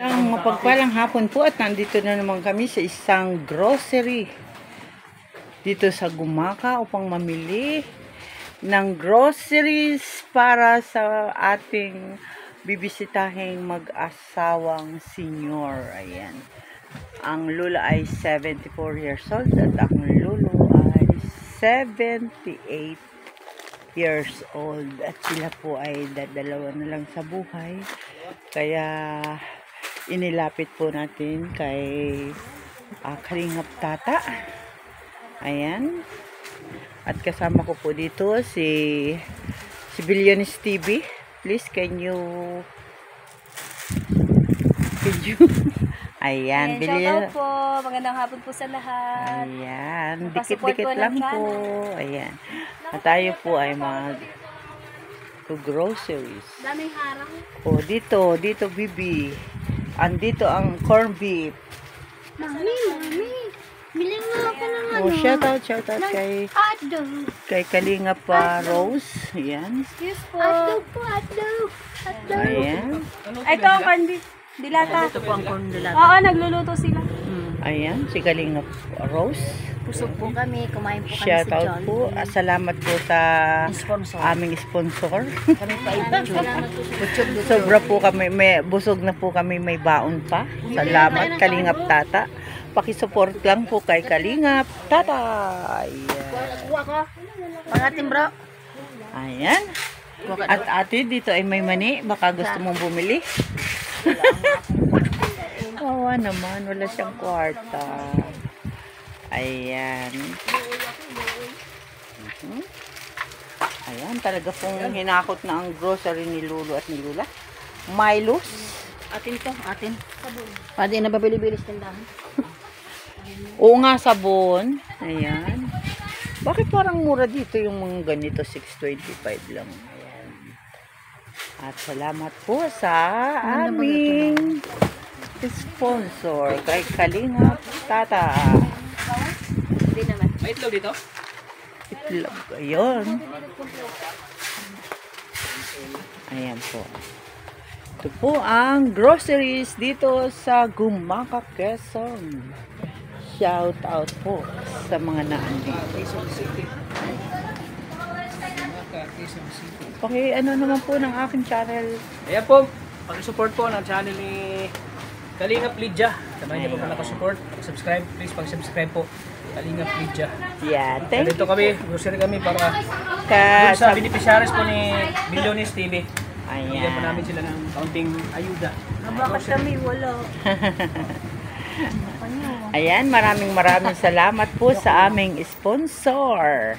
Ang mapagpalang hapon po at nandito na naman kami sa isang grocery dito sa Gumaka upang mamili ng groceries para sa ating bibisitahing mag-asawang senior. Ayan. Ang lula ay 74 years old at ang lolo ay 78 years old. At sila po ay dadalawa na lang sa buhay. Kaya inilapit po natin kay Kalingap Tata. Ayan. At kasama ko po dito si Billionis TV. Please, can you ayan, Shoutout po. Magandang hapon po sa lahat. Ayan, dikit-dikit lang po. Ayan. At tayo po ay to groceries. Daming harang. O, dito, Bibi. Andito ang corned beef. Mami. Biling mo ako ng O, shoutout kay Kalingap Rose. Ayan. Excuse po. Hotdog po, hotdog. Ayan. Ito ang kandi. Dilata. Ito po ang corn dilata. Oo, nagluluto sila. Ayan, si Kalingap Rose. Pusog po kami. Kumain po kami sa Shoutout Jollibee. po. Salamat po sa Sponsor. aming sponsor. Kami pa ibig. Sobra po kami, busog na po kami, may baon pa. Salamat, Kalingap Tata. Pakisupport lang po kay Kalingap Tata. Ayan. Mga timbro. Ayan. At ate, dito ay may mani. Baka gusto mong bumili. Kawa naman, wala siyang kwarta. Ayan. Ayan, talaga pong hinakot na ang grocery ni Lulu at ni Lula. Milos. Atin to, atin. Pwede na babili-bilis tindahan. Oo nga, sabon. Ayan. Bakit parang mura dito yung mga ganito? 625 lang. Ayan. At salamat po sa aming sponsor kay Kalingap Tata. Hindi naman. May itlog dito? Itlog. Ayun. Ayan po. Ito po ang groceries dito sa Gumaka, Quezon. Shout out po sa mga naandito. Ano naman po ng aking channel. Ayan po, pag-support po ng channel ni Kalingap Lydia. Sabay niyo po pa nakasupport. Subscribe, please pag-subscribe po. Kalingap Lydia. Yeah, thank Dito kami, grocery kami para you. sa beneficiaries po ni Billionis TV. Bigyan po Ayan. namin sila ng kaunting ayuda. Bakit kami wala? Ayan, maraming salamat po sa aming sponsor,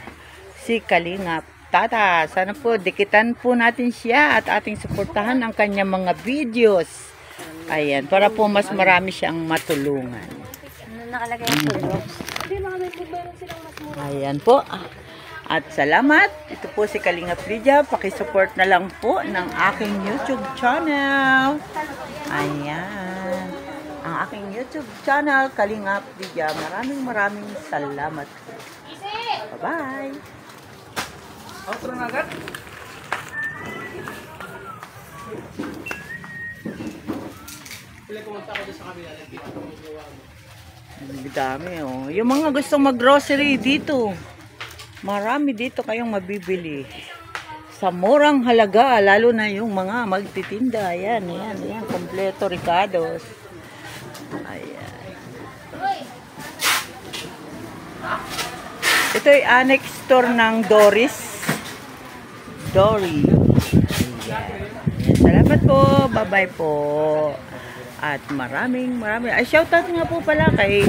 si Kalingap Tata. Sana po dikitan po natin siya at ating suportahan ang kanyang mga videos. Ayan, para po mas marami siyang matulungan. Ano nakalagay ang tulog? Ayan po. At salamat. Ito po si Kalingap Lydia. Pakisupport na lang po ng aking YouTube channel. Ayan. Ang aking YouTube channel, Kalingap Lydia. Maraming salamat po. Bye-bye. Outro na agad? Ang dami oh. Yung mga gustong mag-grocery dito, marami dito kayong mabibili. Sa murang halaga, lalo na yung mga magtitinda. Ayan. Kompleto Ricardos. Ayan. Ito ay annex store ng Doris. Dory. Ayan. Salamat po. Bye-bye po. At maraming ay shoutout nga po pala kay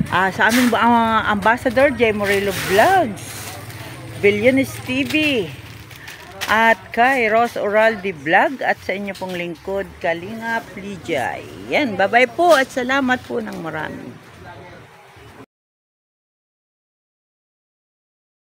sa aming ambassador Jay Morelo Vlogs, Billionis TV, at kay Rose Oraldi Vlog, at sa inyo pong lingkod Kalingap Lydia. Yan, bye-bye po at salamat po ng marami.